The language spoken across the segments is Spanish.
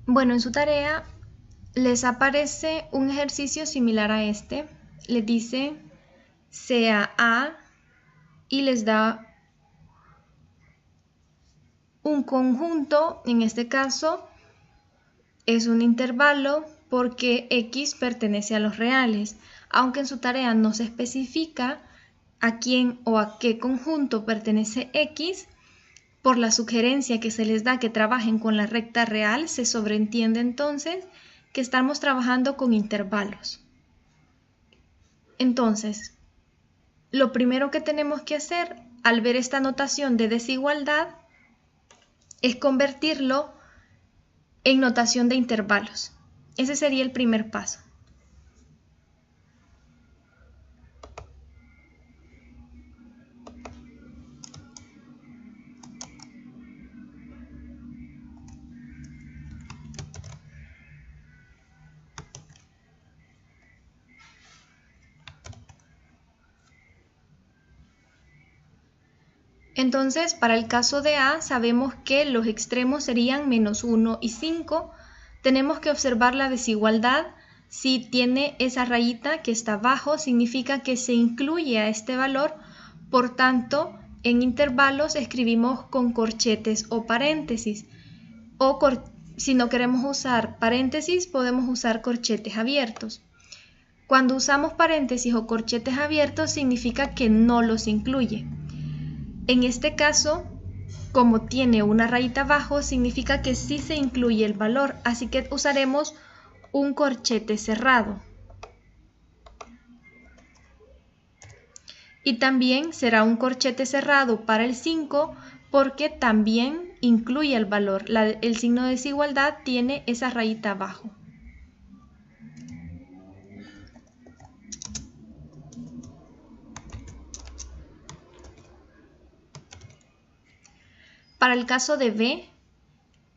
Bueno, en su tarea les aparece un ejercicio similar a este. Les dice sea A y les da un conjunto, en este caso es un intervalo porque X pertenece a los reales, aunque en su tarea no se especifica a quién o a qué conjunto pertenece X. Por la sugerencia que se les da que trabajen con la recta real, se sobreentiende entonces que estamos trabajando con intervalos. Entonces, lo primero que tenemos que hacer al ver esta notación de desigualdad es convertirlo en notación de intervalos. Ese sería el primer paso. Entonces, para el caso de A, sabemos que los extremos serían menos 1 y 5. Tenemos que observar la desigualdad. Si tiene esa rayita que está abajo, significa que se incluye a este valor. Por tanto, en intervalos escribimos con corchetes o paréntesis. O si no queremos usar paréntesis, podemos usar corchetes abiertos. Cuando usamos paréntesis o corchetes abiertos, significa que no los incluye. En este caso, como tiene una rayita abajo, significa que sí se incluye el valor, así que usaremos un corchete cerrado. Y también será un corchete cerrado para el 5 porque también incluye el valor. El signo de desigualdad tiene esa rayita abajo. Para el caso de B,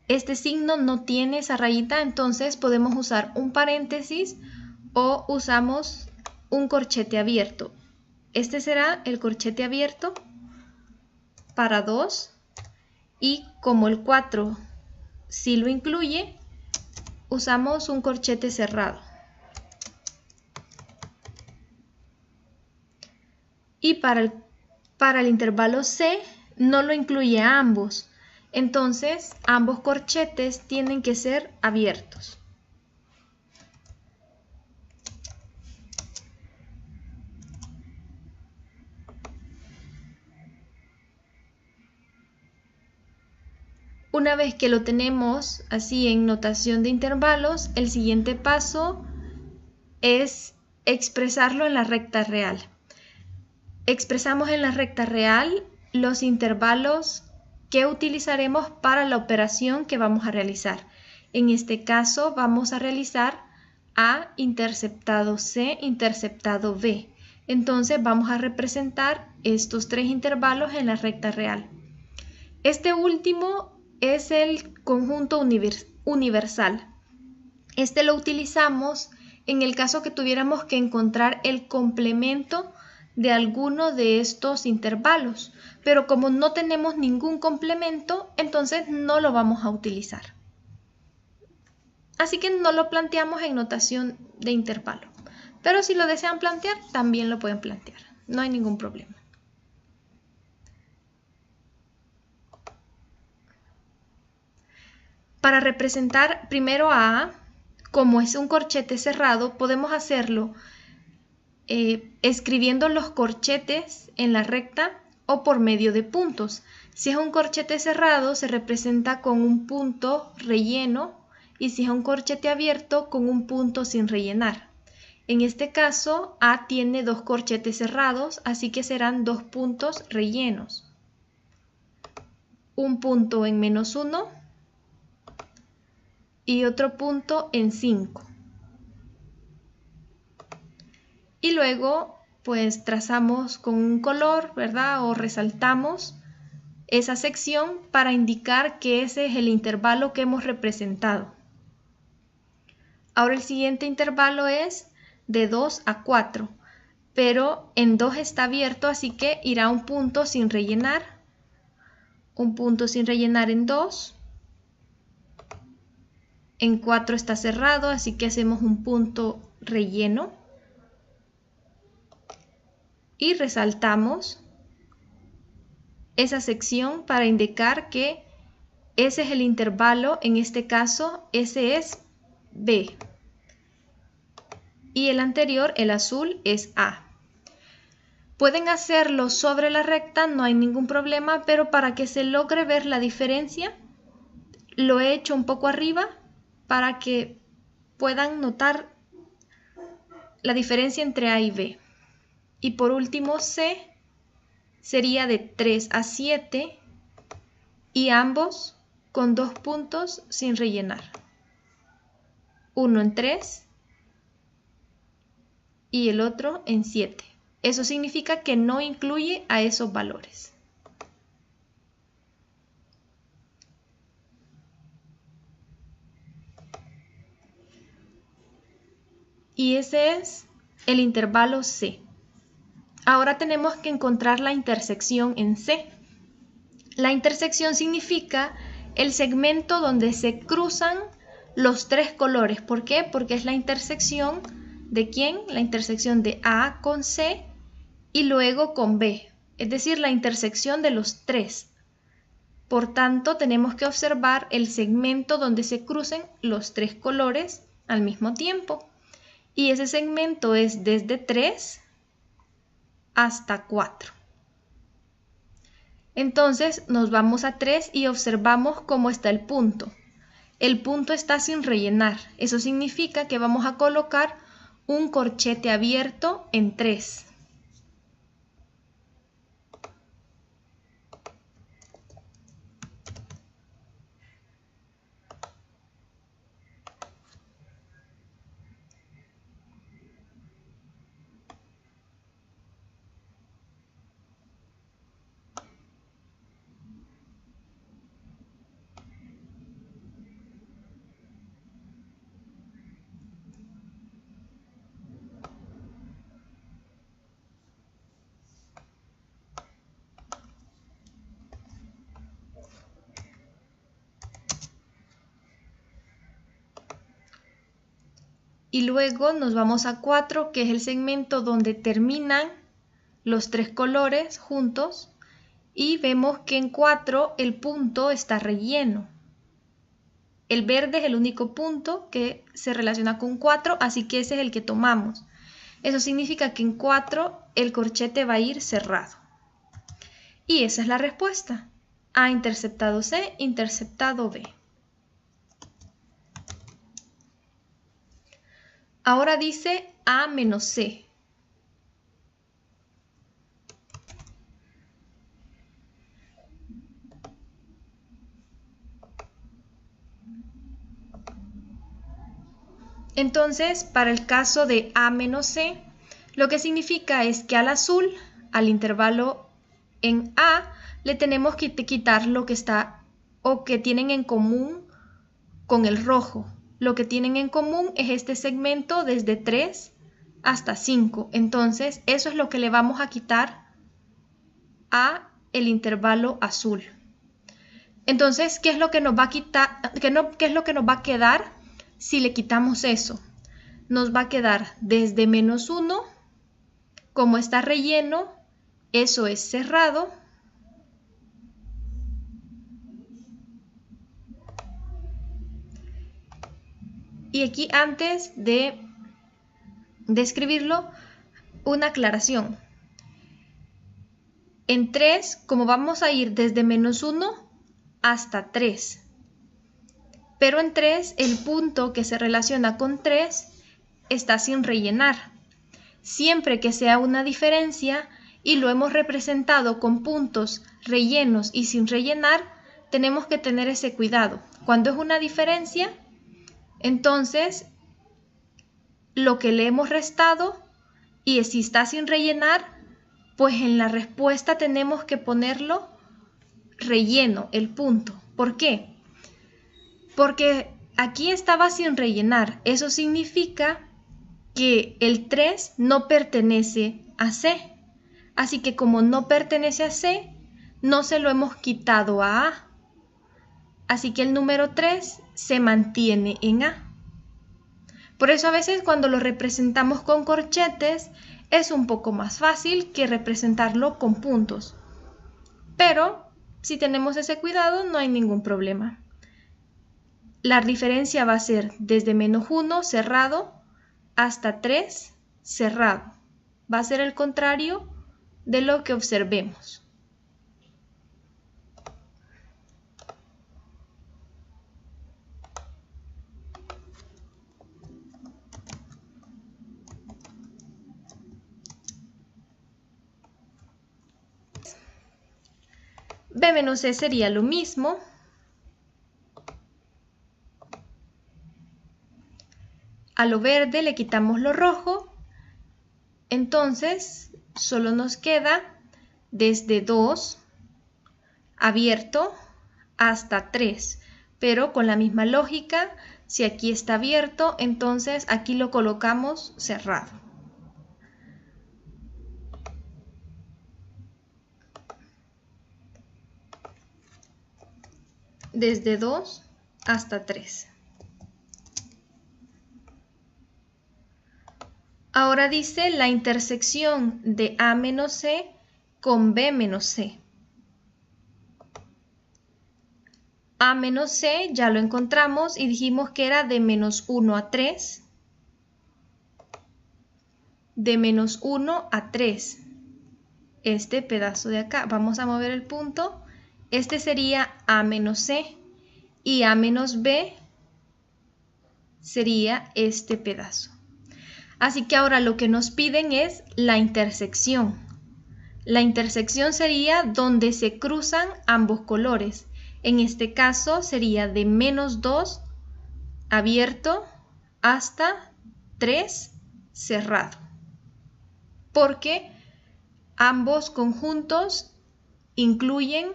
este signo no tiene esa rayita, entonces podemos usar un paréntesis o usamos un corchete abierto. Este será el corchete abierto para 2 y como el 4 sí lo incluye, usamos un corchete cerrado. Y para el intervalo C no lo incluye a ambos, entonces ambos corchetes tienen que ser abiertos. Una vez que lo tenemos así en notación de intervalos, el siguiente paso es expresarlo en la recta real. Expresamos en la recta real los intervalos que utilizaremos para la operación que vamos a realizar. En este caso vamos a realizar A interceptado C interceptado B. Entonces vamos a representar estos tres intervalos en la recta real. Este último es el conjunto universal. Este lo utilizamos en el caso que tuviéramos que encontrar el complemento de alguno de estos intervalos, pero como no tenemos ningún complemento, entonces no lo vamos a utilizar. Así que no lo planteamos en notación de intervalo, pero si lo desean plantear, también lo pueden plantear, no hay ningún problema. Para representar primero a A, como es un corchete cerrado, podemos hacerlo escribiendo los corchetes en la recta o por medio de puntos. Si es un corchete cerrado, se representa con un punto relleno y si es un corchete abierto, con un punto sin rellenar. En este caso, A tiene dos corchetes cerrados, así que serán dos puntos rellenos. Un punto en menos 1 y otro punto en 5. Y luego pues trazamos con un color, ¿verdad? O resaltamos esa sección para indicar que ese es el intervalo que hemos representado. Ahora el siguiente intervalo es de 2 a 4, pero en 2 está abierto, así que irá un punto sin rellenar. Un punto sin rellenar en 2. En 4 está cerrado, así que hacemos un punto relleno. Y resaltamos esa sección para indicar que ese es el intervalo, en este caso, ese es B. Y el anterior, el azul, es A. Pueden hacerlo sobre la recta, no hay ningún problema, pero para que se logre ver la diferencia, lo he hecho un poco arriba para que puedan notar la diferencia entre A y B. Y por último, C sería de 3 a 7 y ambos con 2 puntos sin rellenar. Uno en 3 y el otro en 7. Eso significa que no incluye a esos valores. Y ese es el intervalo C. Ahora tenemos que encontrar la intersección en C. La intersección significa el segmento donde se cruzan los 3 colores. ¿Por qué? Porque es la intersección de ¿quién? La intersección de A con C y luego con B, es decir, la intersección de los 3. Por tanto, tenemos que observar el segmento donde se crucen los 3 colores al mismo tiempo. Y ese segmento es desde 3 hasta 4. Entonces nos vamos a 3 y observamos cómo está el punto. El punto está sin rellenar. Eso significa que vamos a colocar un corchete abierto en 3. Y luego nos vamos a 4, que es el segmento donde terminan los 3 colores juntos. Y vemos que en 4 el punto está relleno. El verde es el único punto que se relaciona con 4, así que ese es el que tomamos. Eso significa que en 4 el corchete va a ir cerrado. Y esa es la respuesta. A interceptado C, interceptado B. Ahora dice A menos C. Entonces, para el caso de A menos C, lo que significa es que al azul, al intervalo en A, le tenemos que quitar lo que está o que tienen en común con el rojo. Lo que tienen en común es este segmento desde 3 hasta 5. Entonces, eso es lo que le vamos a quitar a el intervalo azul. Entonces, ¿qué es lo que nos va a quitar? ¿Qué es lo que nos va a quedar si le quitamos eso? Nos va a quedar desde menos 1, como está relleno, eso es cerrado. Y aquí antes de escribirlo, una aclaración. En 3, como vamos a ir desde menos 1 hasta 3, pero en 3 el punto que se relaciona con 3 está sin rellenar. Siempre que sea una diferencia y lo hemos representado con puntos rellenos y sin rellenar, tenemos que tener ese cuidado. Cuando es una diferencia, entonces lo que le hemos restado, y si está sin rellenar, pues en la respuesta tenemos que ponerlo relleno, el punto. ¿Por qué? Porque aquí estaba sin rellenar. Eso significa que el 3 no pertenece a C. Así que como no pertenece a C, no se lo hemos quitado a A. Así que el número 3 se mantiene en A. Por eso a veces cuando lo representamos con corchetes es un poco más fácil que representarlo con puntos. Pero si tenemos ese cuidado no hay ningún problema. La diferencia va a ser desde -1 cerrado hasta 3 cerrado. Va a ser el contrario de lo que observemos. B menos C sería lo mismo. A lo verde le quitamos lo rojo. Entonces solo nos queda desde 2 abierto hasta 3. Pero con la misma lógica, si aquí está abierto, entonces aquí lo colocamos cerrado. Desde 2 hasta 3. Ahora dice la intersección de A menos C con B menos C. A menos C ya lo encontramos y dijimos que era de -1 a 3. De -1 a 3. Este pedazo de acá. Vamos a mover el punto. Este sería A menos C y A menos B sería este pedazo. Así que ahora lo que nos piden es la intersección. La intersección sería donde se cruzan ambos colores. En este caso sería de -2 abierto hasta 3 cerrado. Porque ambos conjuntos incluyen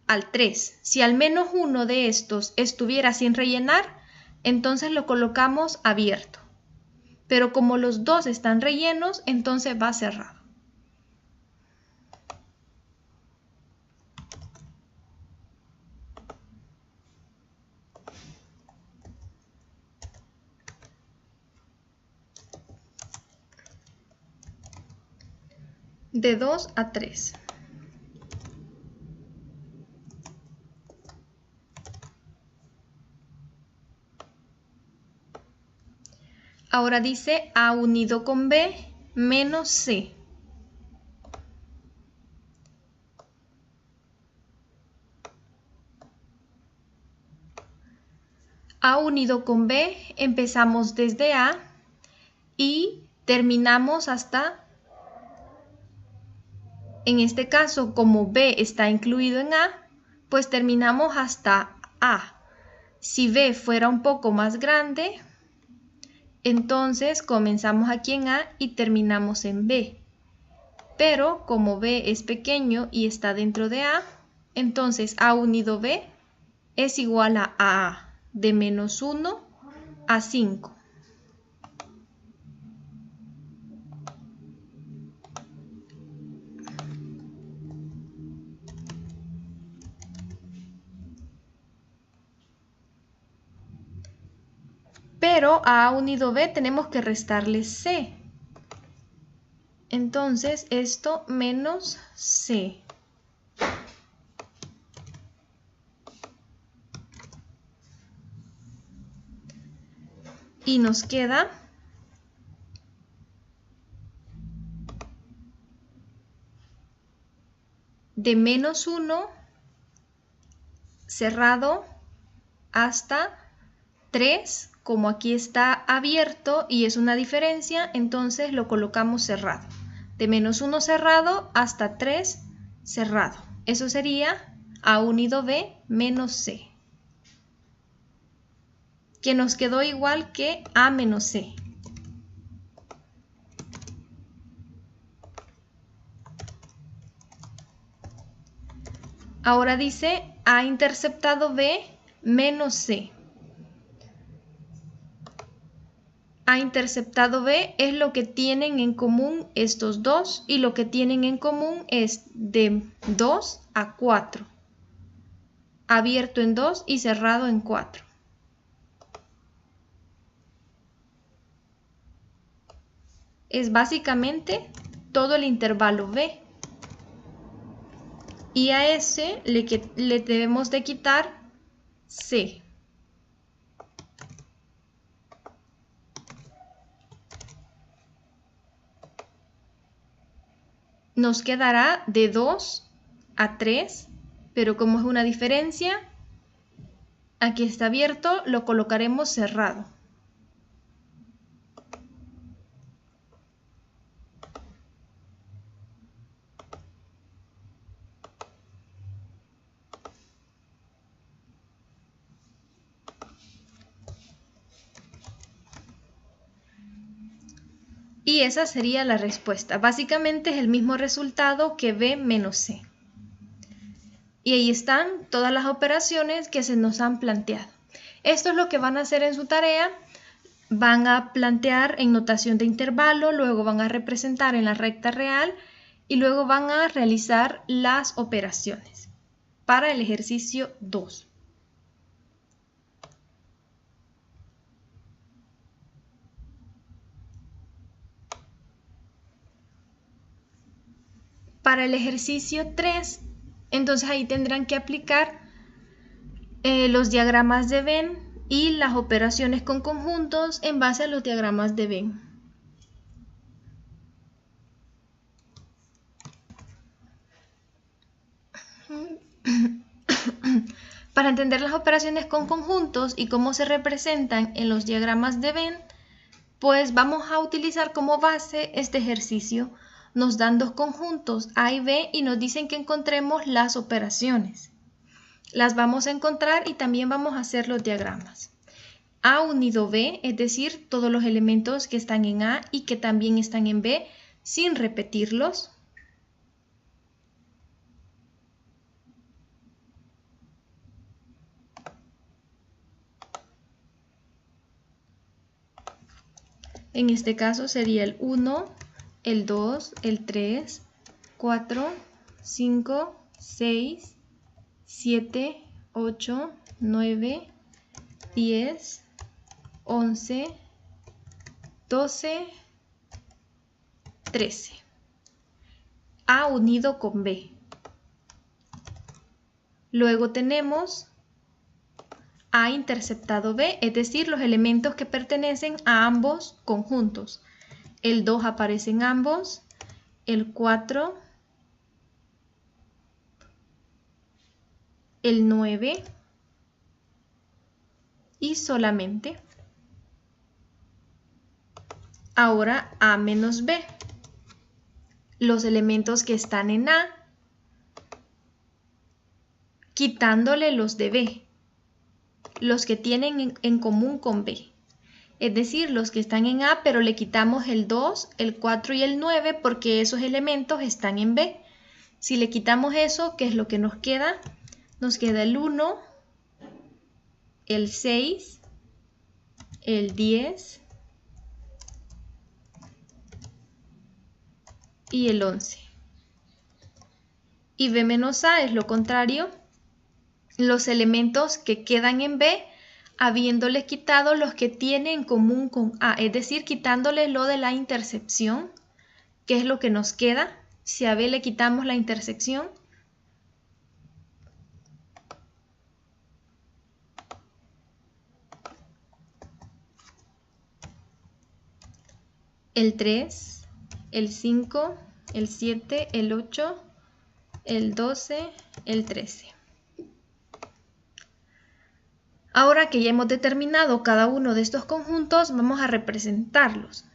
al 3. Si al menos uno de estos estuviera sin rellenar, entonces lo colocamos abierto. Pero como los dos están rellenos, entonces va cerrado. De 2 a 3. Ahora dice A unido con B menos C. A unido con B empezamos desde A y terminamos hasta, en este caso como B está incluido en A, pues terminamos hasta A. Si B fuera un poco más grande, entonces comenzamos aquí en A y terminamos en B. Pero como B es pequeño y está dentro de A, entonces A unido B es igual a A de -1 a 5. Pero a A unido B tenemos que restarle C. Entonces esto menos C. Y nos queda de -1 cerrado hasta 3. Como aquí está abierto y es una diferencia, entonces lo colocamos cerrado. De -1 cerrado hasta 3 cerrado. Eso sería A unido B menos C, que nos quedó igual que A menos C. Ahora dice A interceptado B menos C. A interceptado B es lo que tienen en común estos dos y lo que tienen en común es de 2 a 4. abierto en 2 y cerrado en 4. Es básicamente todo el intervalo B. Y a ese le debemos de quitar C. Nos quedará de 2 a 3, pero como es una diferencia, aquí está abierto, lo colocaremos cerrado. Y esa sería la respuesta. Básicamente es el mismo resultado que B menos C. Y ahí están todas las operaciones que se nos han planteado. Esto es lo que van a hacer en su tarea. Van a plantear en notación de intervalo, luego van a representar en la recta real y luego van a realizar las operaciones para el ejercicio 2. Para el ejercicio 3, entonces ahí tendrán que aplicar los diagramas de Venn y las operaciones con conjuntos en base a los diagramas de Venn. Para entender las operaciones con conjuntos y cómo se representan en los diagramas de Venn, pues vamos a utilizar como base este ejercicio. Nos dan dos conjuntos A y B y nos dicen que encontremos las operaciones. Las vamos a encontrar y también vamos a hacer los diagramas. A unido B, es decir, todos los elementos que están en A y que también están en B, sin repetirlos. En este caso sería el 1, el 2, el 3, 4, 5, 6, 7, 8, 9, 10, 11, 12, 13. A unido con B. Luego tenemos A interceptado B, es decir, los elementos que pertenecen a ambos conjuntos. El 2 aparece en ambos, el 4, el 9 y solamente. Ahora A menos B. Los elementos que están en A, quitándole los de B, los que tienen en común con B. Es decir, los que están en A, pero le quitamos el 2, el 4 y el 9 porque esos elementos están en B. Si le quitamos eso, ¿qué es lo que nos queda? Nos queda el 1, el 6, el 10 y el 11. Y B menos A es lo contrario, los elementos que quedan en B, habiéndole quitado los que tiene en común con A, es decir, quitándole lo de la intersección, que es lo que nos queda. Si a B le quitamos la intersección, el 3, el 5, el 7, el 8, el 12, el 13. Ahora que ya hemos determinado cada uno de estos conjuntos, vamos a representarlos.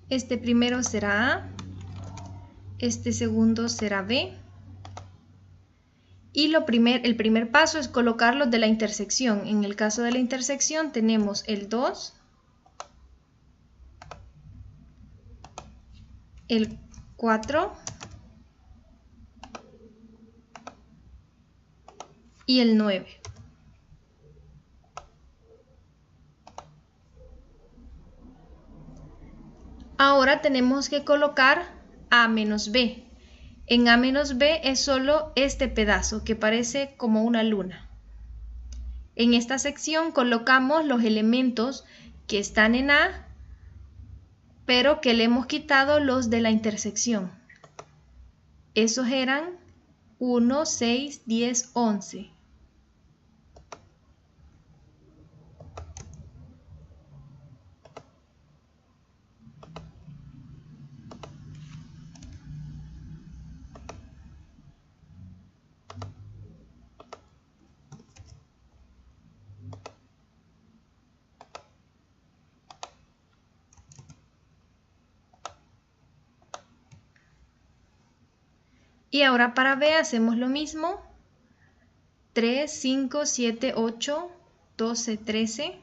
Este primero será A, este segundo será B. Y el primer paso es colocarlos de la intersección. En el caso de la intersección tenemos el 2, el 4 y el 9. Ahora tenemos que colocar A menos B. En A menos B es solo este pedazo que parece como una luna. En esta sección colocamos los elementos que están en A, pero que le hemos quitado los de la intersección. Esos eran 1, 6, 10, 11. Y ahora para B hacemos lo mismo. 3, 5, 7, 8, 12, 13.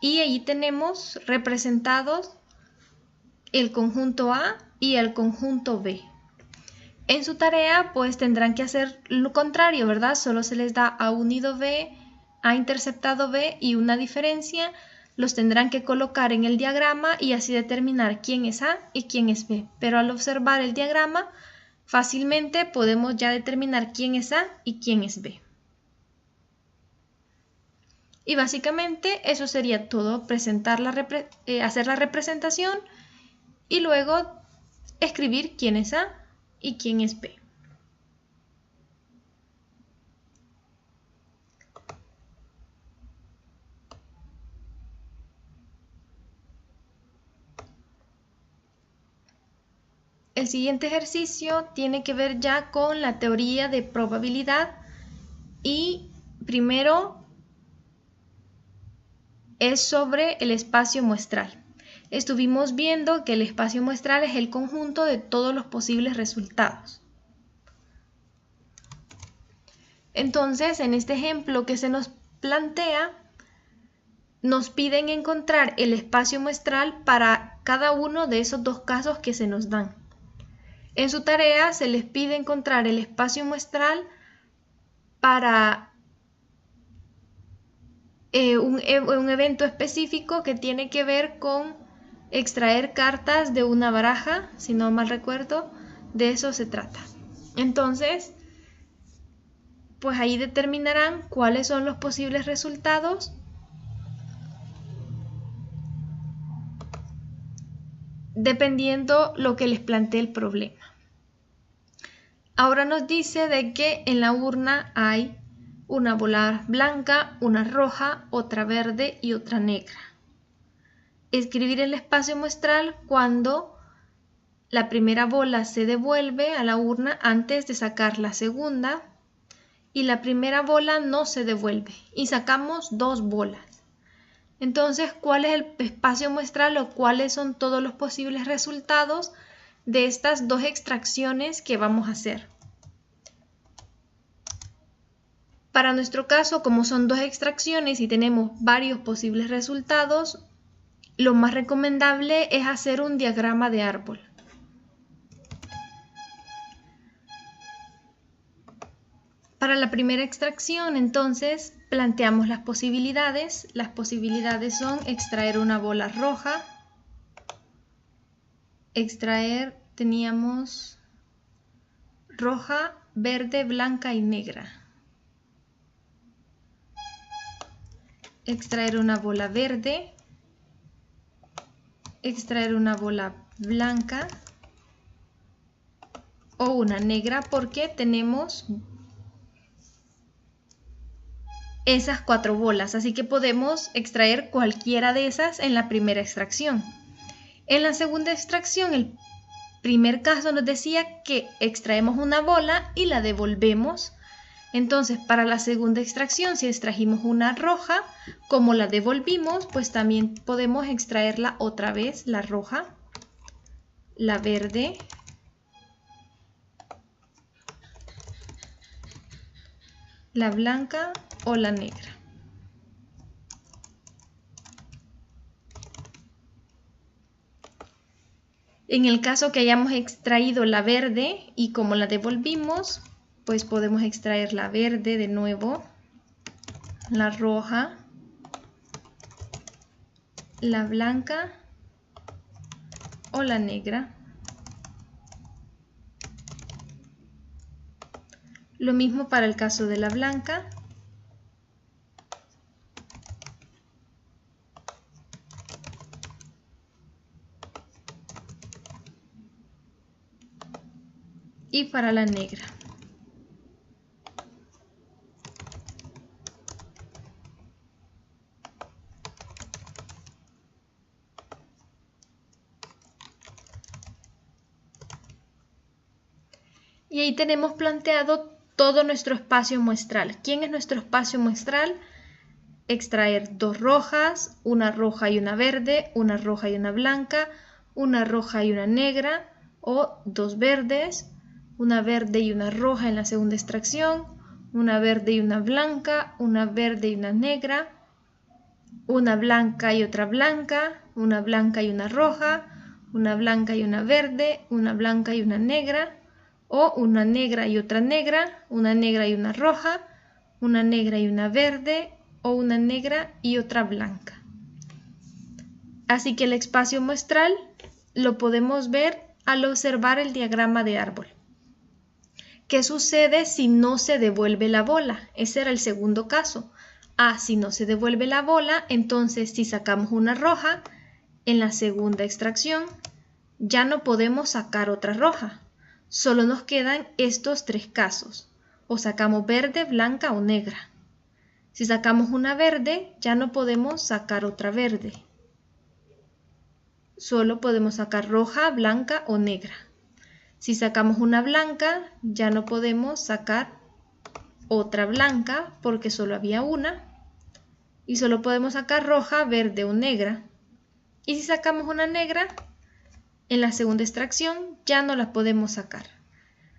Y ahí tenemos representados el conjunto A y el conjunto B. En su tarea pues tendrán que hacer lo contrario, ¿verdad? Solo se les da A unido B, A interceptado B y una diferencia. Los tendrán que colocar en el diagrama y así determinar quién es A y quién es B. Pero al observar el diagrama fácilmente podemos ya determinar quién es A y quién es B. Y básicamente eso sería todo, hacer la representación y luego escribir quién es A y quién es B. El siguiente ejercicio tiene que ver ya con la teoría de probabilidad y primero es sobre el espacio muestral. Estuvimos viendo que el espacio muestral es el conjunto de todos los posibles resultados. Entonces, en este ejemplo que se nos plantea, nos piden encontrar el espacio muestral para cada uno de esos dos casos que se nos dan. En su tarea se les pide encontrar el espacio muestral para un evento específico que tiene que ver con extraer cartas de una baraja, si no mal recuerdo, de eso se trata. Entonces, pues ahí determinarán cuáles son los posibles resultados dependiendo lo que les plantee el problema. Ahora nos dice de que en la urna hay una bola blanca, una roja, otra verde y otra negra. Escribir el espacio muestral cuando la primera bola se devuelve a la urna antes de sacar la segunda y la primera bola no se devuelve y sacamos dos bolas. Entonces, ¿cuál es el espacio muestral o cuáles son todos los posibles resultados de estas dos extracciones que vamos a hacer? Para nuestro caso, como son dos extracciones y tenemos varios posibles resultados, lo más recomendable es hacer un diagrama de árbol. Para la primera extracción, entonces, planteamos las posibilidades. Las posibilidades son extraer una bola roja, teníamos roja, verde, blanca y negra. extraer una bola verde, extraer una bola blanca o una negra, porque tenemos esas 4 bolas, así que podemos extraer cualquiera de esas en la primera extracción. En la segunda extracción, el primer caso nos decía que extraemos una bola y la devolvemos. Entonces, para la segunda extracción, si extrajimos una roja, como la devolvimos, pues también podemos extraerla otra vez, la roja, la verde, la blanca o la negra. En el caso que hayamos extraído la verde y como la devolvimos, pues podemos extraer la verde de nuevo, la roja, la blanca o la negra. Lo mismo para el caso de la blanca. Y para la negra. Y ahí tenemos planteado todo nuestro espacio muestral. ¿Quién es nuestro espacio muestral? Extraer 2 rojas, una roja y una verde, una roja y una blanca, una roja y una negra, o 2 verdes, una verde y una roja en la segunda extracción, una verde y una blanca, una verde y una negra, una blanca y otra blanca, una blanca y una roja, una blanca y una verde, una blanca y una negra, o una negra y otra negra, una negra y una roja, una negra y una verde, o una negra y otra blanca. Así que el espacio muestral lo podemos ver al observar el diagrama de árbol. ¿Qué sucede si no se devuelve la bola? Ese era el segundo caso. Si no se devuelve la bola, entonces si sacamos una roja, en la segunda extracción ya no podemos sacar otra roja. Solo nos quedan estos 3 casos. O sacamos verde, blanca o negra. Si sacamos una verde, ya no podemos sacar otra verde. Solo podemos sacar roja, blanca o negra. Si sacamos una blanca, ya no podemos sacar otra blanca porque solo había una. Y solo podemos sacar roja, verde o negra. Y si sacamos una negra, en la segunda extracción ya no la podemos sacar.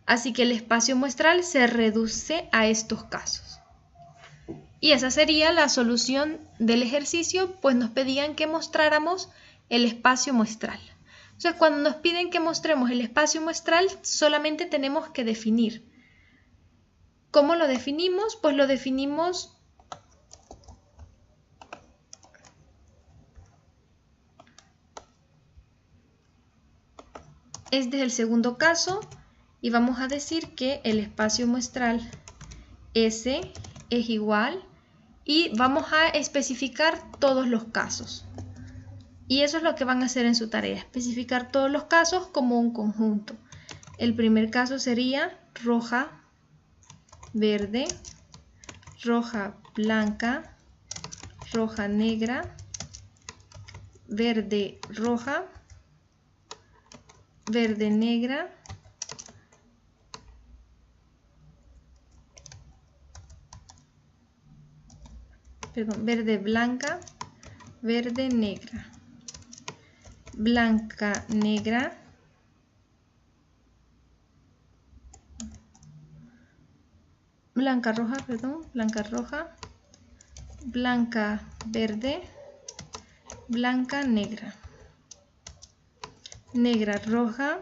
Así que el espacio muestral se reduce a estos casos. Y esa sería la solución del ejercicio, pues nos pedían que mostráramos el espacio muestral. Entonces, cuando nos piden que mostremos el espacio muestral, solamente tenemos que definir. ¿Cómo lo definimos? Pues lo definimos desde el segundo caso y vamos a decir que el espacio muestral S es igual y vamos a especificar todos los casos. Y eso es lo que van a hacer en su tarea, especificar todos los casos como un conjunto. El primer caso sería roja, verde, roja blanca, roja negra, verde roja, verde negra, verde blanca, verde negra, blanca negra, blanca roja, blanca verde, blanca negra, negra roja,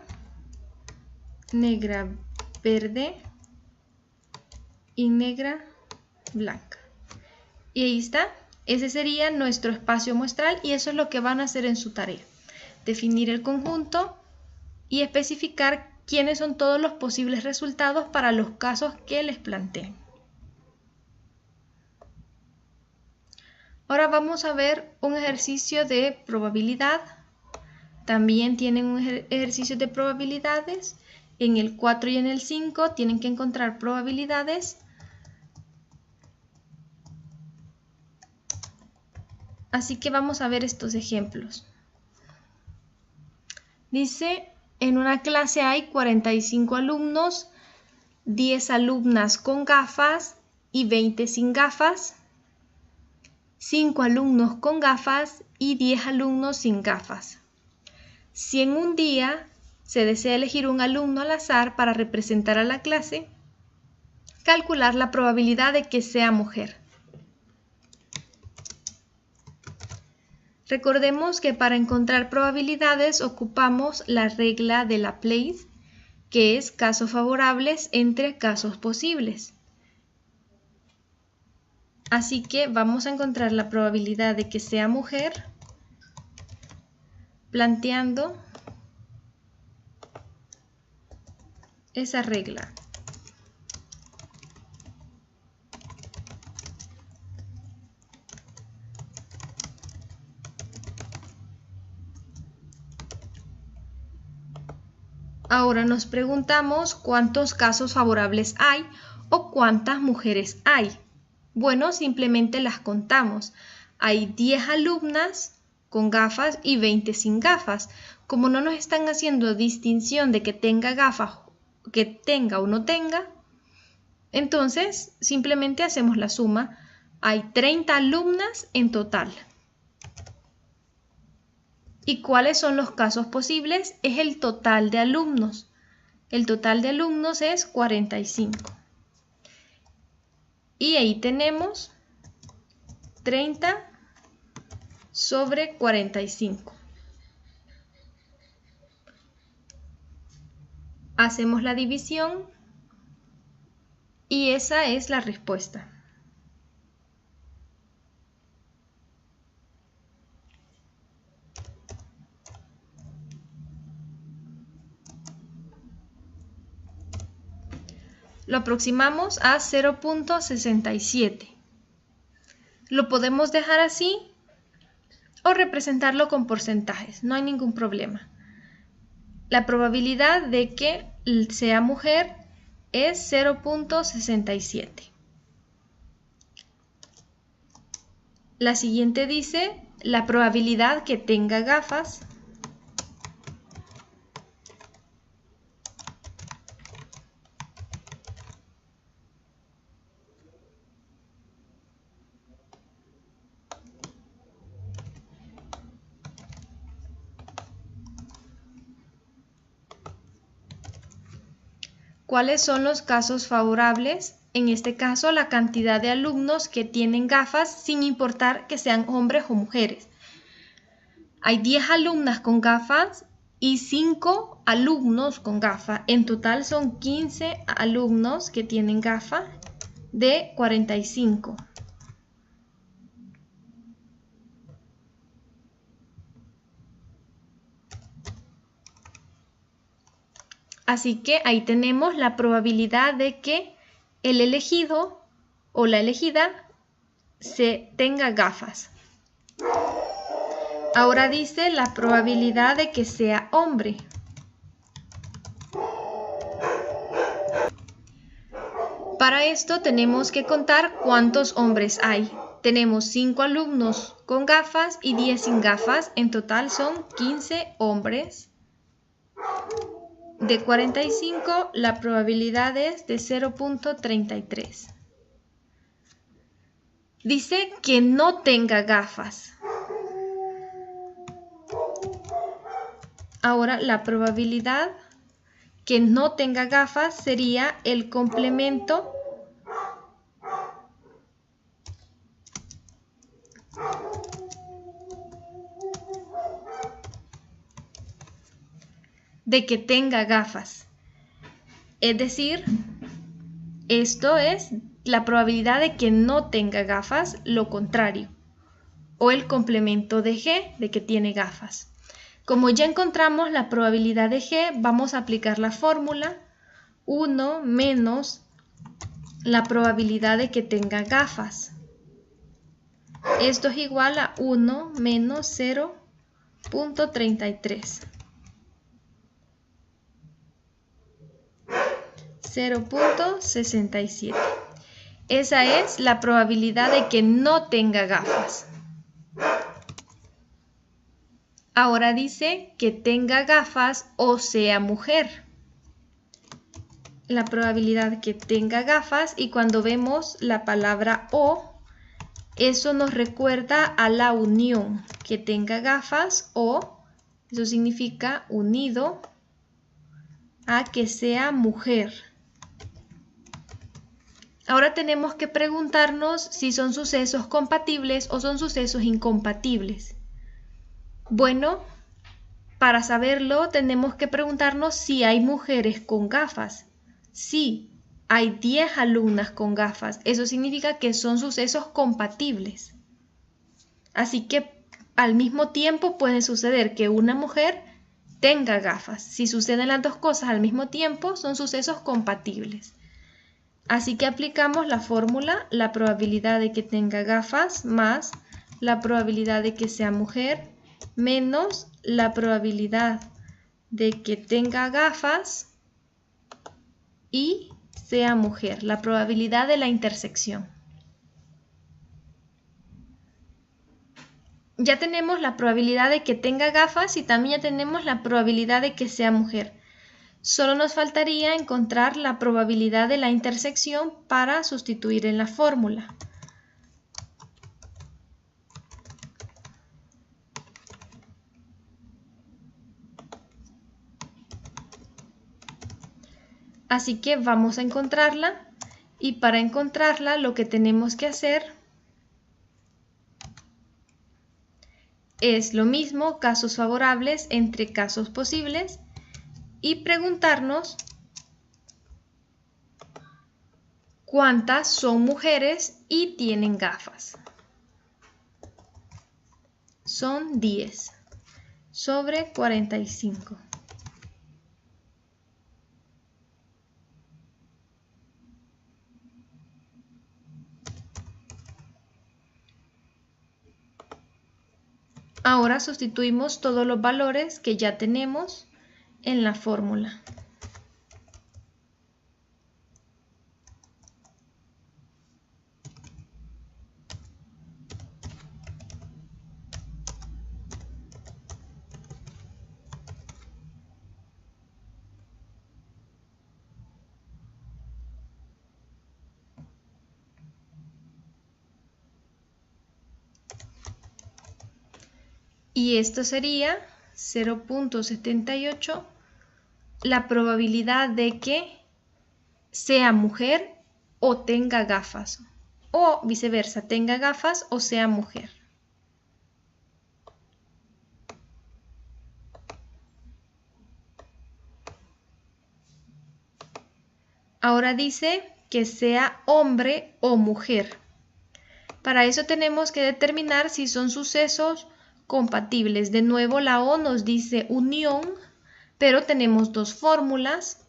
negra verde y negra blanca. Y ahí está, ese sería nuestro espacio muestral y eso es lo que van a hacer en su tarea. Definir el conjunto y especificar quiénes son todos los posibles resultados para los casos que les planteen. Ahora vamos a ver un ejercicio de probabilidad. También tienen un ejercicio de probabilidades. En el 4 y en el 5 tienen que encontrar probabilidades. Así que vamos a ver estos ejemplos. Dice, en una clase hay 45 alumnos, 10 alumnas con gafas y 20 sin gafas, 5 alumnos con gafas y 10 alumnos sin gafas. Si en un día se desea elegir un alumno al azar para representar a la clase, calcular la probabilidad de que sea mujer. Recordemos que para encontrar probabilidades ocupamos la regla de Laplace, que es casos favorables entre casos posibles. Así que vamos a encontrar la probabilidad de que sea mujer planteando esa regla. Ahora nos preguntamos cuántos casos favorables hay o cuántas mujeres hay. Bueno, simplemente las contamos. Hay 10 alumnas con gafas y 20 sin gafas. Como no nos están haciendo distinción de que tenga gafas, que tenga o no tenga, entonces simplemente hacemos la suma. Hay 30 alumnas en total. ¿Y cuáles son los casos posibles? Es el total de alumnos. El total de alumnos es 45. Y ahí tenemos 30 sobre 45. Hacemos la división y esa es la respuesta. Lo aproximamos a 0.67. Lo podemos dejar así o representarlo con porcentajes, no hay ningún problema. La probabilidad de que sea mujer es 0.67. La siguiente dice la probabilidad que tenga gafas ¿Cuáles son los casos favorables? En este caso, la cantidad de alumnos que tienen gafas sin importar que sean hombres o mujeres. Hay 10 alumnas con gafas y 5 alumnos con gafas. En total son 15 alumnos que tienen gafas de 45. Así que ahí tenemos la probabilidad de que el elegido o la elegida tenga gafas. Ahora dice la probabilidad de que sea hombre. Para esto tenemos que contar cuántos hombres hay. Tenemos 5 alumnos con gafas y 10 sin gafas. En total son 15 hombres. De 45, la probabilidad es de 0.33. Dice que no tenga gafas. Ahora la probabilidad que no tenga gafas sería el complemento de que tenga gafas. Es decir, esto es la probabilidad de que no tenga gafas, lo contrario. O el complemento de G, de que tiene gafas. Como ya encontramos la probabilidad de G, vamos a aplicar la fórmula 1 menos la probabilidad de que tenga gafas. Esto es igual a 1 menos 0.33. 0.67. Esa es la probabilidad de que no tenga gafas. Ahora dice que tenga gafas o sea mujer. La probabilidad que tenga gafas, y cuando vemos la palabra o, eso nos recuerda a la unión. Que tenga gafas o, eso significa unido a que sea mujer. Ahora tenemos que preguntarnos si son sucesos compatibles o son sucesos incompatibles. Bueno, para saberlo tenemos que preguntarnos si hay mujeres con gafas. Sí, hay 10 alumnas con gafas. Eso significa que son sucesos compatibles. Así que al mismo tiempo puede suceder que una mujer tenga gafas. Si suceden las dos cosas al mismo tiempo, son sucesos compatibles. Así que aplicamos la fórmula, la probabilidad de que tenga gafas más la probabilidad de que sea mujer menos la probabilidad de que tenga gafas y sea mujer, la probabilidad de la intersección. Ya tenemos la probabilidad de que tenga gafas y también ya tenemos la probabilidad de que sea mujer. Solo nos faltaría encontrar la probabilidad de la intersección para sustituir en la fórmula. Así que vamos a encontrarla, y para encontrarla lo que tenemos que hacer es lo mismo, casos favorables entre casos posibles, y preguntarnos cuántas son mujeres y tienen gafas. Son 10 sobre 45. Ahora sustituimos todos los valores que ya tenemos en la fórmula. Y esto sería 0.78, la probabilidad de que sea mujer o tenga gafas, o viceversa, tenga gafas o sea mujer. Ahora dice que sea hombre o mujer. Para eso tenemos que determinar si son sucesos compatibles. De nuevo la O nos dice unión, pero tenemos dos fórmulas.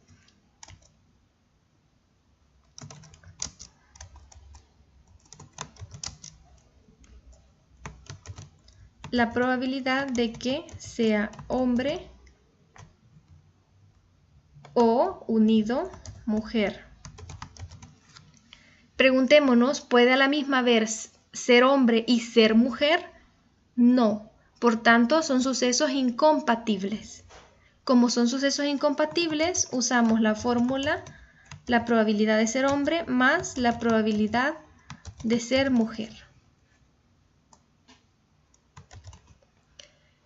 La probabilidad de que sea hombre o unido mujer. Preguntémonos, ¿puede a la misma vez ser hombre y ser mujer? No, por tanto son sucesos incompatibles. Como son sucesos incompatibles, usamos la fórmula, la probabilidad de ser hombre más la probabilidad de ser mujer.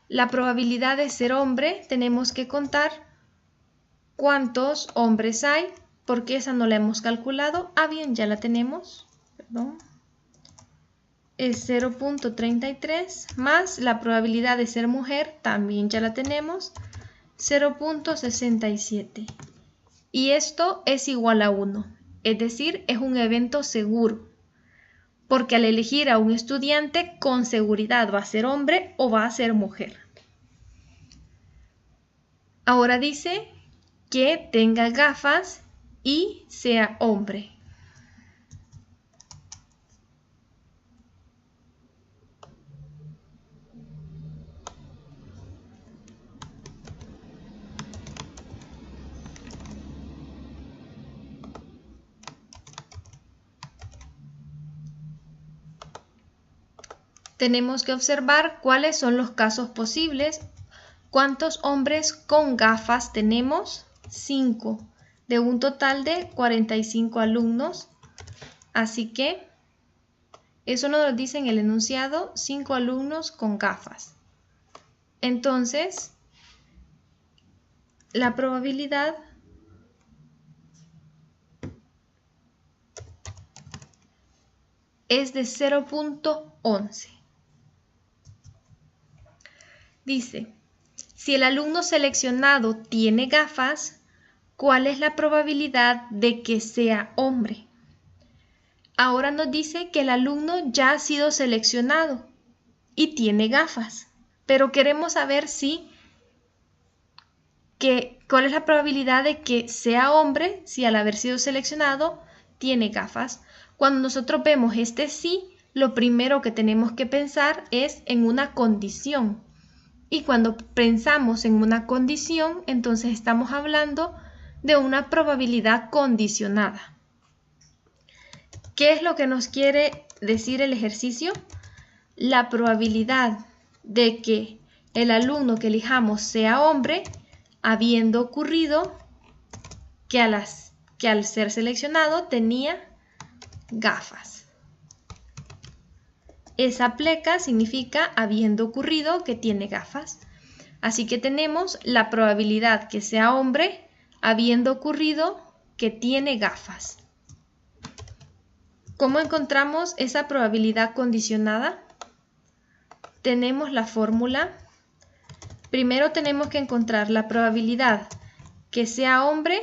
La probabilidad de ser hombre tenemos que contar cuántos hombres hay, porque esa no la hemos calculado. Ah, bien, ya la tenemos. Perdón. Es 0.33 más la probabilidad de ser mujer, también ya la tenemos, 0.67. Y esto es igual a 1, es decir, es un evento seguro, porque al elegir a un estudiante con seguridad va a ser hombre o va a ser mujer. Ahora dice que tenga gafas y sea hombre. tenemos que observar cuáles son los casos posibles. ¿Cuántos hombres con gafas tenemos? 5, de un total de 45 alumnos. Así que eso nos lo dice en el enunciado, 5 alumnos con gafas. Entonces, la probabilidad es de 0.11. Dice, si el alumno seleccionado tiene gafas, ¿cuál es la probabilidad de que sea hombre? Ahora nos dice que el alumno ya ha sido seleccionado y tiene gafas, pero queremos saber cuál es la probabilidad de que sea hombre si al haber sido seleccionado tiene gafas. Cuando nosotros vemos este sí, lo primero que tenemos que pensar es en una condición. Y cuando pensamos en una condición, entonces estamos hablando de una probabilidad condicionada. ¿Qué es lo que nos quiere decir el ejercicio? La probabilidad de que el alumno que elijamos sea hombre, habiendo ocurrido que al ser seleccionado tenía gafas. Esa pleca significa habiendo ocurrido que tiene gafas. Así que tenemos la probabilidad que sea hombre habiendo ocurrido que tiene gafas. ¿Cómo encontramos esa probabilidad condicionada? Tenemos la fórmula. Primero tenemos que encontrar la probabilidad que sea hombre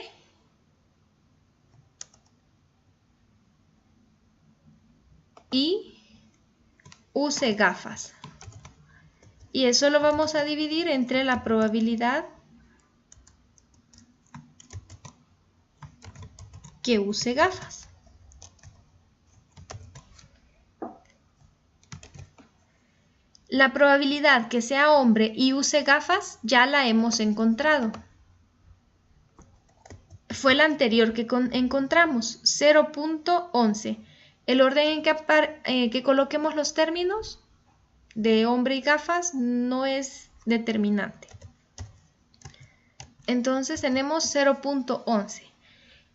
y use gafas. Y eso lo vamos a dividir entre la probabilidad que use gafas. La probabilidad que sea hombre y use gafas ya la hemos encontrado. Fue la anterior que encontramos, 0.11. El orden en que coloquemos los términos de hombre y gafas no es determinante. Entonces tenemos 0.11.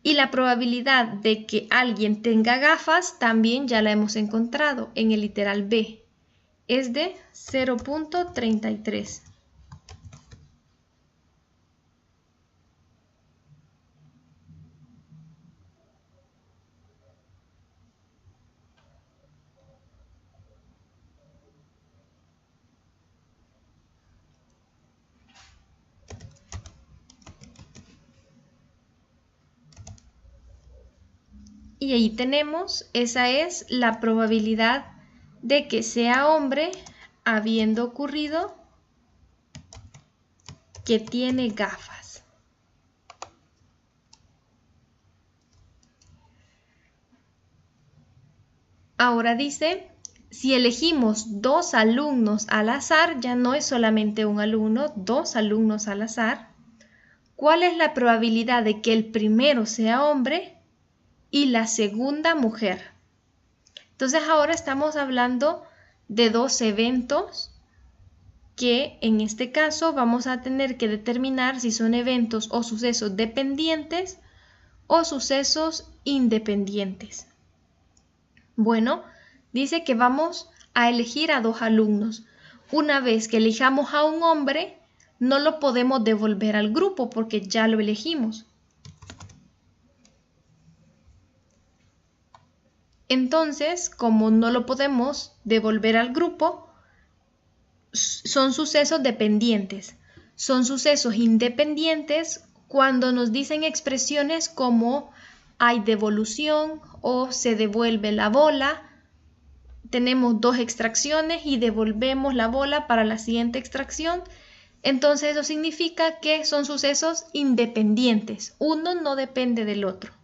Y la probabilidad de que alguien tenga gafas también ya la hemos encontrado en el literal B. Es de 0.33. Y ahí tenemos, esa es la probabilidad de que sea hombre habiendo ocurrido que tiene gafas. Ahora dice, si elegimos 2 alumnos al azar, ya no es solamente un alumno, 2 alumnos al azar, ¿cuál es la probabilidad de que el primero sea hombre y la segunda mujer? Entonces ahora estamos hablando de 2 eventos que en este caso vamos a tener que determinar si son eventos o sucesos dependientes o sucesos independientes. Bueno, dice que vamos a elegir a 2 alumnos. Una vez que elijamos a un hombre, no lo podemos devolver al grupo porque ya lo elegimos. Entonces, como no lo podemos devolver al grupo, son sucesos dependientes. Son sucesos independientes cuando nos dicen expresiones como hay devolución o se devuelve la bola. Tenemos 2 extracciones y devolvemos la bola para la siguiente extracción. Entonces eso significa que son sucesos independientes. Uno no depende del otro.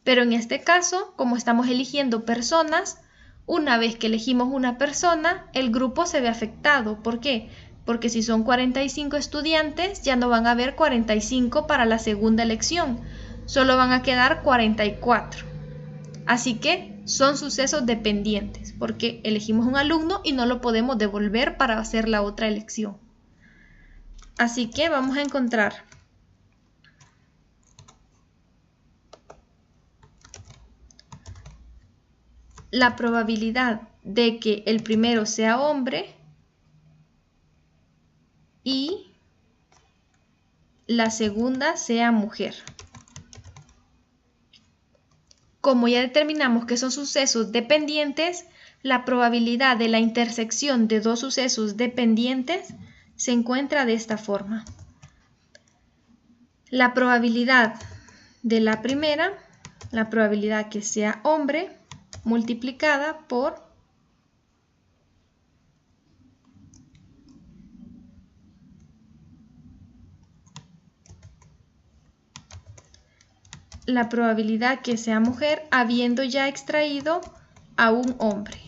Pero en este caso, como estamos eligiendo personas, una vez que elegimos una persona, el grupo se ve afectado. ¿Por qué? Porque si son 45 estudiantes, ya no van a haber 45 para la segunda elección. Solo van a quedar 44. Así que son sucesos dependientes, porque elegimos un alumno y no lo podemos devolver para hacer la otra elección. Así que vamos a encontrar la probabilidad de que el primero sea hombre y la segunda sea mujer. Como ya determinamos que son sucesos dependientes, la probabilidad de la intersección de dos sucesos dependientes se encuentra de esta forma. La probabilidad de la primera, la probabilidad que sea hombre, multiplicada por la probabilidad que sea mujer habiendo ya extraído a un hombre.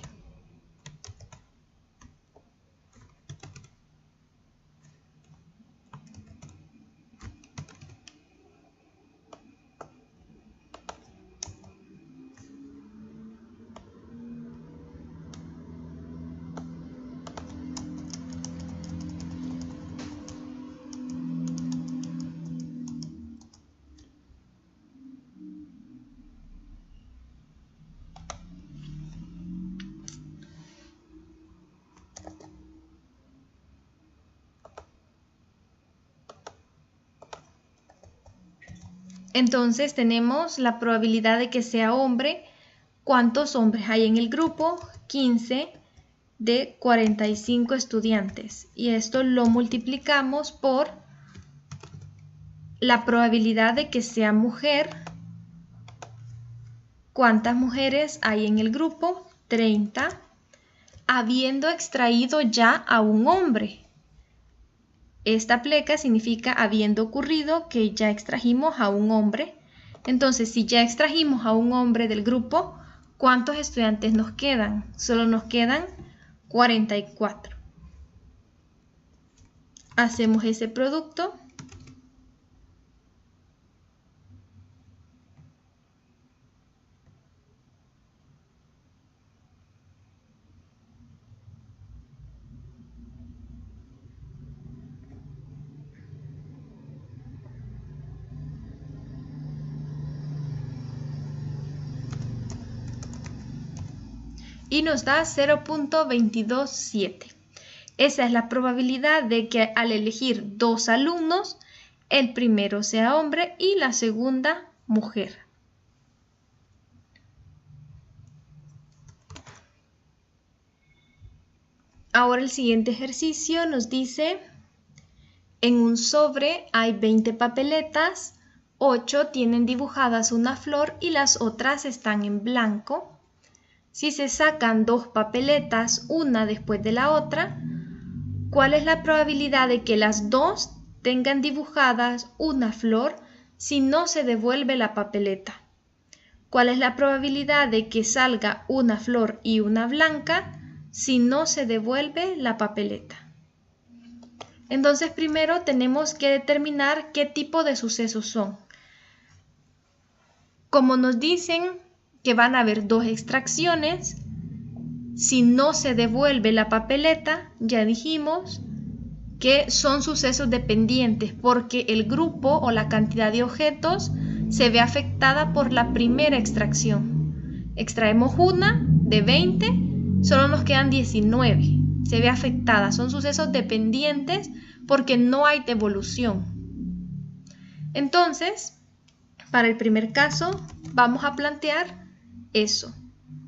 Entonces tenemos la probabilidad de que sea hombre. ¿Cuántos hombres hay en el grupo? 15 de 45 estudiantes. Y esto lo multiplicamos por la probabilidad de que sea mujer. ¿Cuántas mujeres hay en el grupo? 30. Habiendo extraído ya a un hombre. Esta pleca significa habiendo ocurrido que ya extrajimos a un hombre. Entonces, si ya extrajimos a un hombre del grupo, ¿cuántos estudiantes nos quedan? Solo nos quedan 44. Hacemos ese producto. Y nos da 0.227. Esa es la probabilidad de que al elegir dos alumnos, el primero sea hombre y la segunda mujer. Ahora el siguiente ejercicio nos dice, en un sobre hay 20 papeletas, 8 tienen dibujadas una flor y las otras están en blanco. Si se sacan dos papeletas, una después de la otra, ¿cuál es la probabilidad de que las dos tengan dibujadas una flor si no se devuelve la papeleta? ¿Cuál es la probabilidad de que salga una flor y una blanca si no se devuelve la papeleta? Entonces primero tenemos que determinar qué tipo de sucesos son. Como nos dicen que van a haber dos extracciones, si no se devuelve la papeleta, ya dijimos que son sucesos dependientes porque el grupo o la cantidad de objetos se ve afectada por la primera extracción. Extraemos una de 20, solo nos quedan 19. Se ve afectada, son sucesos dependientes porque no hay devolución. Entonces, para el primer caso, vamos a plantear eso,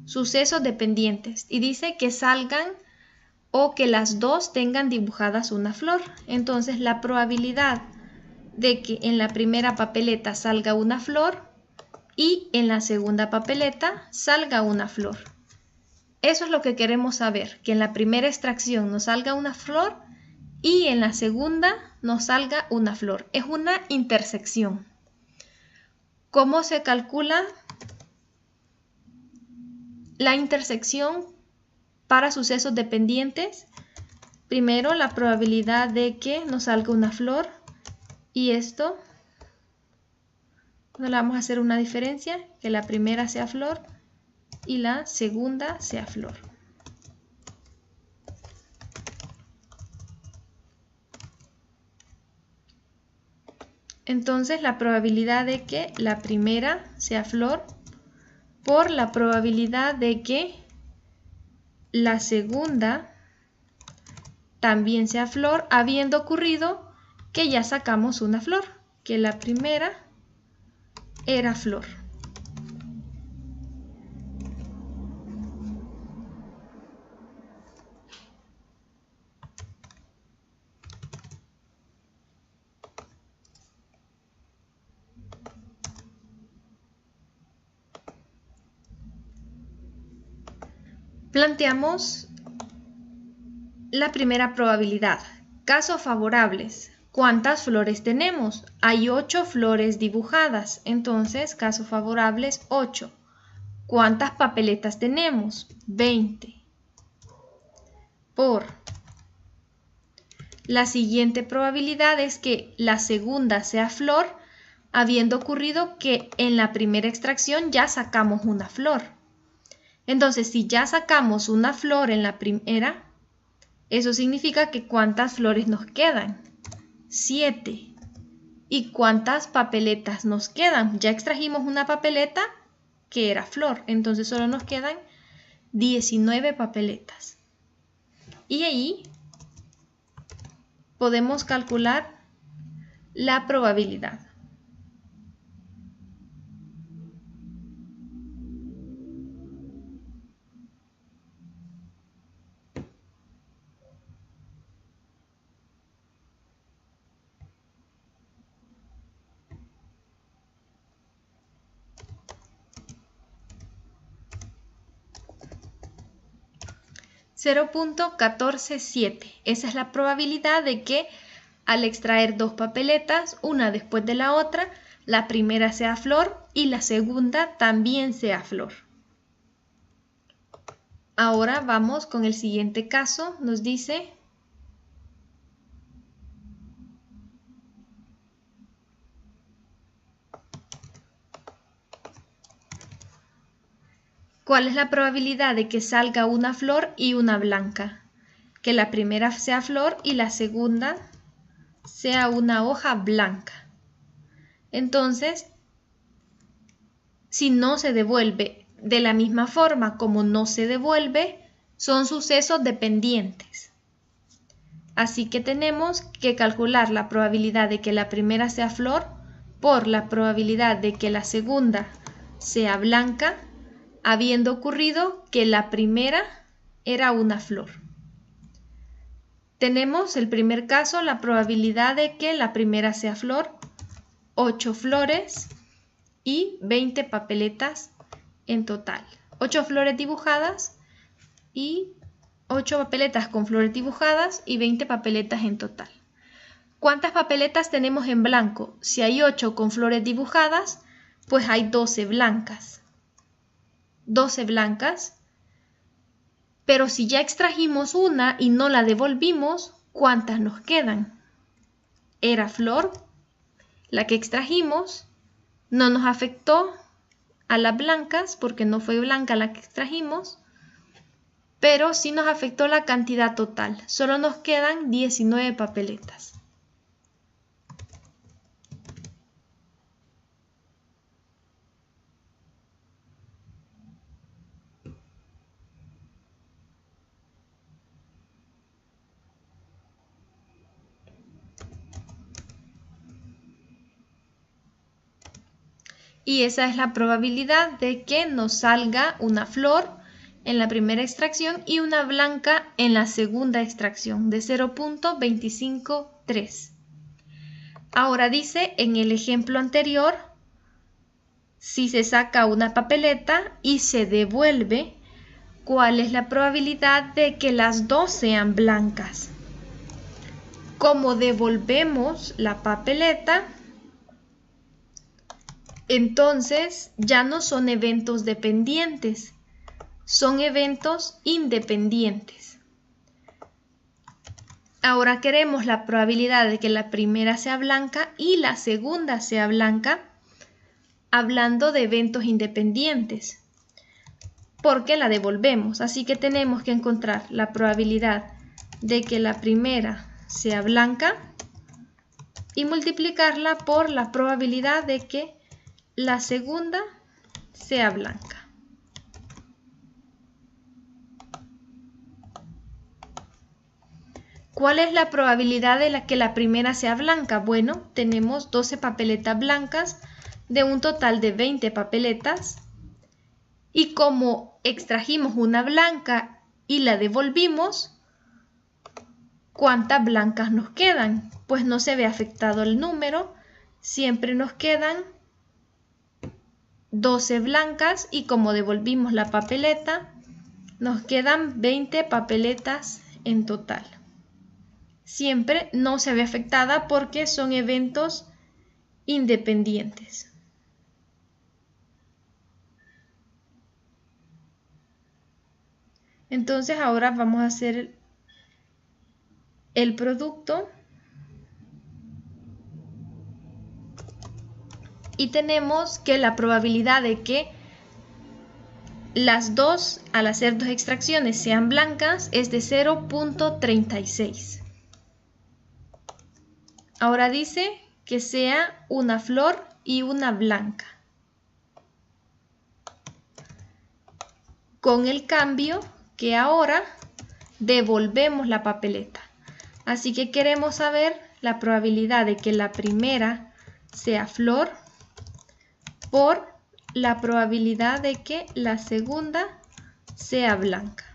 sucesos dependientes, y dice que salgan o que las dos tengan dibujadas una flor. Entonces la probabilidad de que en la primera papeleta salga una flor y en la segunda papeleta salga una flor. Eso es lo que queremos saber, que en la primera extracción nos salga una flor y en la segunda nos salga una flor. Es una intersección. ¿Cómo se calcula la intersección para sucesos dependientes? Primero, la probabilidad de que nos salga una flor y esto, no le vamos a hacer una diferencia, que la primera sea flor y la segunda sea flor. Entonces la probabilidad de que la primera sea flor por la probabilidad de que la segunda también sea flor, habiendo ocurrido que ya sacamos una flor, que la primera era flor. Planteamos la primera probabilidad. Casos favorables. ¿Cuántas flores tenemos? Hay 8 flores dibujadas, entonces casos favorables 8. ¿Cuántas papeletas tenemos? 20. Por la siguiente probabilidad es que la segunda sea flor, habiendo ocurrido que en la primera extracción ya sacamos una flor. Entonces, si ya sacamos una flor en la primera, eso significa que ¿cuántas flores nos quedan? 7. ¿Y cuántas papeletas nos quedan? Ya extrajimos una papeleta que era flor, entonces solo nos quedan 19 papeletas. Y ahí podemos calcular la probabilidad. .147. Esa es la probabilidad de que al extraer 2 papeletas, una después de la otra, la primera sea flor y la segunda también sea flor. Ahora vamos con el siguiente caso. Nos dice: ¿cuál es la probabilidad de que salga una flor y una blanca? Que la primera sea flor y la segunda sea una hoja blanca. Entonces, si no se devuelve de la misma forma como no se devuelve, son sucesos dependientes. Así que tenemos que calcular la probabilidad de que la primera sea flor por la probabilidad de que la segunda sea blanca, habiendo ocurrido que la primera era una flor. Tenemos el primer caso, la probabilidad de que la primera sea flor, 8 flores y 20 papeletas en total. 8 flores dibujadas y 8 papeletas con flores dibujadas y 20 papeletas en total. ¿Cuántas papeletas tenemos en blanco? Si hay 8 con flores dibujadas, pues hay 12 blancas. 12 blancas. Pero si ya extrajimos una y no la devolvimos, ¿cuántas nos quedan? Era flor, la que extrajimos, no nos afectó a las blancas porque no fue blanca la que extrajimos, pero sí nos afectó la cantidad total. Solo nos quedan 19 papeletas. Y esa es la probabilidad de que nos salga una flor en la primera extracción y una blanca en la segunda extracción, de 0.253. Ahora dice en el ejemplo anterior, si se saca una papeleta y se devuelve, ¿cuál es la probabilidad de que las dos sean blancas? Como devolvemos la papeleta, entonces ya no son eventos dependientes, son eventos independientes. Ahora queremos la probabilidad de que la primera sea blanca y la segunda sea blanca, hablando de eventos independientes. porque la devolvemos. Así que tenemos que encontrar la probabilidad de que la primera sea blanca y multiplicarla por la probabilidad de que la segunda sea blanca. ¿Cuál es la probabilidad de que la primera sea blanca? Bueno, tenemos 12 papeletas blancas de un total de 20 papeletas. Y como extrajimos una blanca y la devolvimos, ¿cuántas blancas nos quedan? Pues no se ve afectado el número, siempre nos quedan 12 blancas y como devolvimos la papeleta, nos quedan 20 papeletas en total. Siempre no se ve afectada porque son eventos independientes. Entonces ahora vamos a hacer el producto y tenemos que la probabilidad de que las dos, al hacer dos extracciones, sean blancas es de 0.36. Ahora dice que sea una flor y una blanca. Con el cambio que ahora devolvemos la papeleta. Así que queremos saber la probabilidad de que la primera sea flor por la probabilidad de que la segunda sea blanca.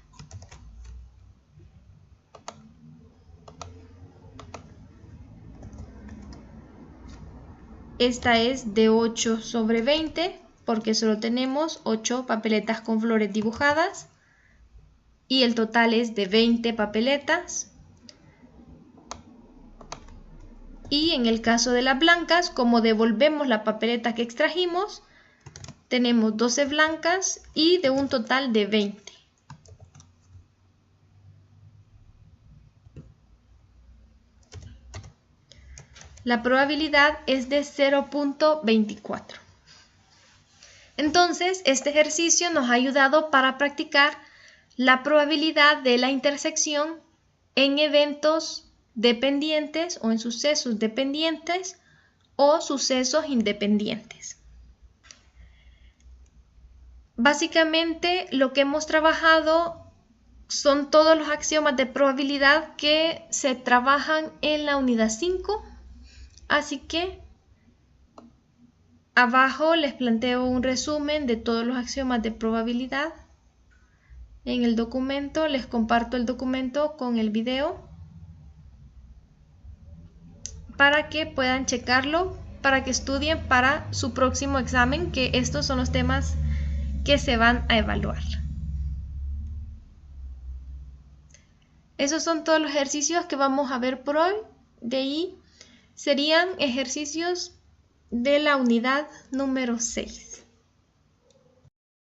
Esta es de 8 sobre 20 porque solo tenemos 8 papeletas con flores dibujadas y el total es de 20 papeletas. Y en el caso de las blancas, como devolvemos la papeleta que extrajimos, tenemos 12 blancas y de un total de 20. La probabilidad es de 0.24. Entonces, este ejercicio nos ha ayudado para practicar la probabilidad de la intersección en eventos dependientes o en sucesos dependientes o sucesos independientes. Básicamente, lo que hemos trabajado son todos los axiomas de probabilidad que se trabajan en la unidad 5. Así que abajo les planteo un resumen de todos los axiomas de probabilidad. En el documento les comparto el documento con el video para que puedan checarlo, para que estudien para su próximo examen, que estos son los temas que se van a evaluar. Esos son todos los ejercicios que vamos a ver por hoy. De ahí serían ejercicios de la unidad número 6.